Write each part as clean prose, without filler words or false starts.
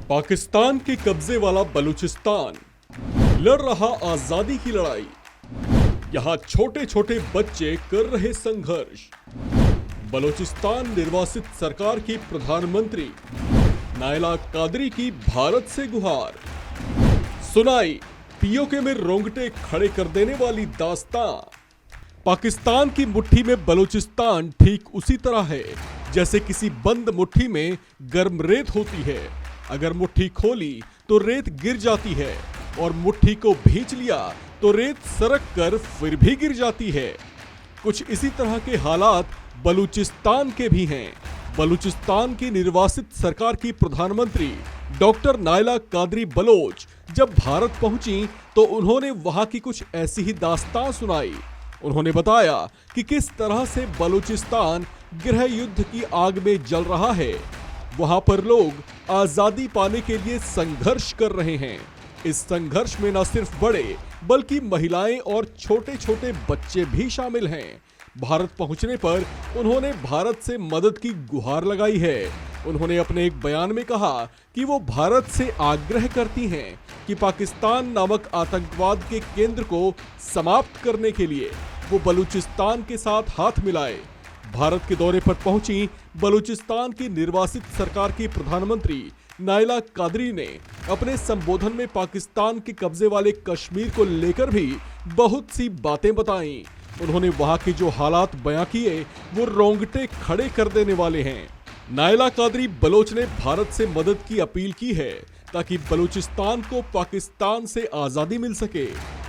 पाकिस्तान के कब्जे वाला बलूचिस्तान लड़ रहा आजादी की लड़ाई। यहाँ छोटे छोटे बच्चे कर रहे संघर्ष। बलूचिस्तान निर्वासित सरकार की प्रधानमंत्री नायला कादरी की भारत से गुहार। सुनाई पीओके में रोंगटे खड़े कर देने वाली दास्तां। पाकिस्तान की मुट्ठी में बलूचिस्तान ठीक उसी तरह है जैसे किसी बंद मुट्ठी में गर्म रेत होती है। अगर मुट्ठी खोली तो रेत गिर जाती है और मुट्ठी को भींच लिया तो रेत सरक कर फिर भी गिर जाती है। कुछ इसी तरह के हालात बलूचिस्तान के भी हैं। बलूचिस्तान की निर्वासित सरकार की प्रधानमंत्री डॉक्टर नायला कादरी बलोच जब भारत पहुंची तो उन्होंने वहां की कुछ ऐसी ही दास्तां सुनाई। उन्होंने बताया कि किस तरह से बलूचिस्तान गृह युद्ध की आग में जल रहा है। वहां पर लोग आजादी पाने के लिए संघर्ष कर रहे हैं। इस संघर्ष में न सिर्फ बड़े बल्कि महिलाएं और छोटे छोटे बच्चे भी शामिल हैं। भारत पहुंचने पर उन्होंने भारत से मदद की गुहार लगाई है। उन्होंने अपने एक बयान में कहा कि वो भारत से आग्रह करती हैं कि पाकिस्तान नामक आतंकवाद के केंद्र को समाप्त करने के लिए वो बलूचिस्तान के साथ हाथ मिलाए। भारत के दौरे पर पहुंची बलूचिस्तान की निर्वासित सरकार की प्रधानमंत्री नायला कादरी ने अपने संबोधन में पाकिस्तान के कब्जे वाले कश्मीर को लेकर भी बहुत सी बातें बताईं। उन्होंने वहां के जो हालात बयां किए वो रोंगटे खड़े कर देने वाले हैं। नायला कादरी बलोच ने भारत से मदद की अपील की है ताकि बलूचिस्तान को पाकिस्तान से आजादी मिल सके।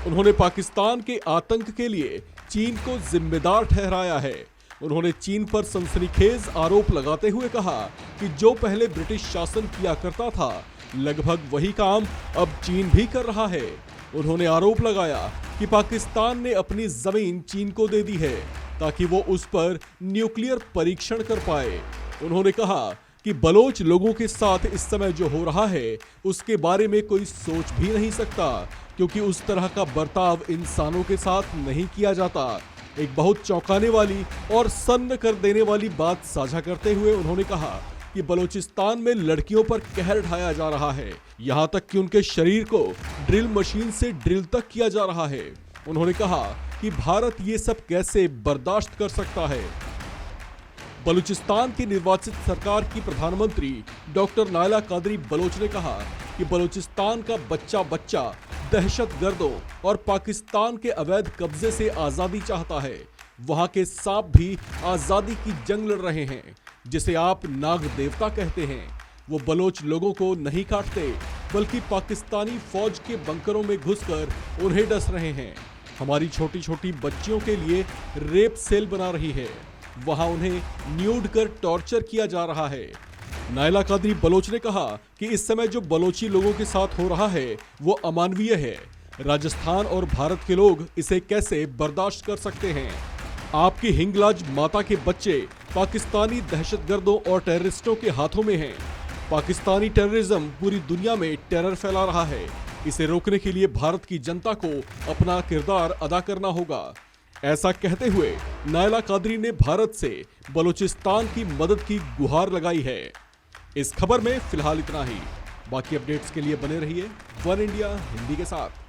उन्होंने पाकिस्तान के आतंक के लिए चीन को जिम्मेदार ठहराया है। उन्होंने चीन पर सनसनीखेज आरोप लगाते हुए कहा कि जो पहले ब्रिटिश शासन किया करता था लगभग वही काम अब चीन भी कर रहा है। उन्होंने आरोप लगाया कि पाकिस्तान ने अपनी जमीन चीन को दे दी है ताकि वो उस पर न्यूक्लियर परीक्षण कर पाए। उन्होंने कहा कि बलोच लोगों के साथ इस समय जो हो रहा है उसके बारे में कोई सोच भी नहीं सकता, क्योंकि उस तरह का बर्ताव इंसानों के साथ नहीं किया जाता। एक बहुत चौंकाने वाली और सन्न कर देने वाली बात साझा करते हुए उन्होंने कहा कि बलूचिस्तान में लड़कियों पर कहर ढाया जा रहा है, यहाँ तक कि उनके शरीर को ड्रिल मशीन से ड्रिल तक किया जा रहा है। उन्होंने कहा कि भारत ये सब कैसे बर्दाश्त कर सकता है। बलूचिस्तान की निर्वाचित सरकार की प्रधानमंत्री डॉक्टर नायला कादरी बलोच ने कहा कि बलूचिस्तान का बच्चा बच्चा दहशतगर्दों और पाकिस्तान के अवैध कब्जे से आजादी चाहता है। वहां के सांप भी आजादी की जंग लड़ रहे हैं, जिसे आप नाग देवता कहते हैं। वो बलोच लोगों को नहीं काटते बल्कि पाकिस्तानी फौज के बंकरों में घुसकर उन्हें डस रहे हैं। हमारी छोटी छोटी बच्चियों के लिए रेप सेल बना रही है। वहां उन्हें न्यूड कर टॉर्चर किया जा रहा है। नायला कादरी बलोच ने कहा कि इस समय जो बलोची लोगों के साथ हो रहा है वो अमानवीय है। राजस्थान और भारत के लोग इसे कैसे बर्दाश्त कर सकते हैं। आपकी हिंगलाज माता के बच्चे पाकिस्तानी दहशतगर्दों और टेररिस्टों के हाथों में हैं। पाकिस्तानी टेररिज्म पूरी दुनिया में टेरर फैला रहा है। इसे रोकने के लिए भारत की जनता को अपना किरदार अदा करना होगा। ऐसा कहते हुए नायला कादरी ने भारत से बलूचिस्तान की मदद की गुहार लगाई है। इस खबर में फिलहाल इतना ही। बाकी अपडेट्स के लिए बने रहिए वन इंडिया हिंदी के साथ।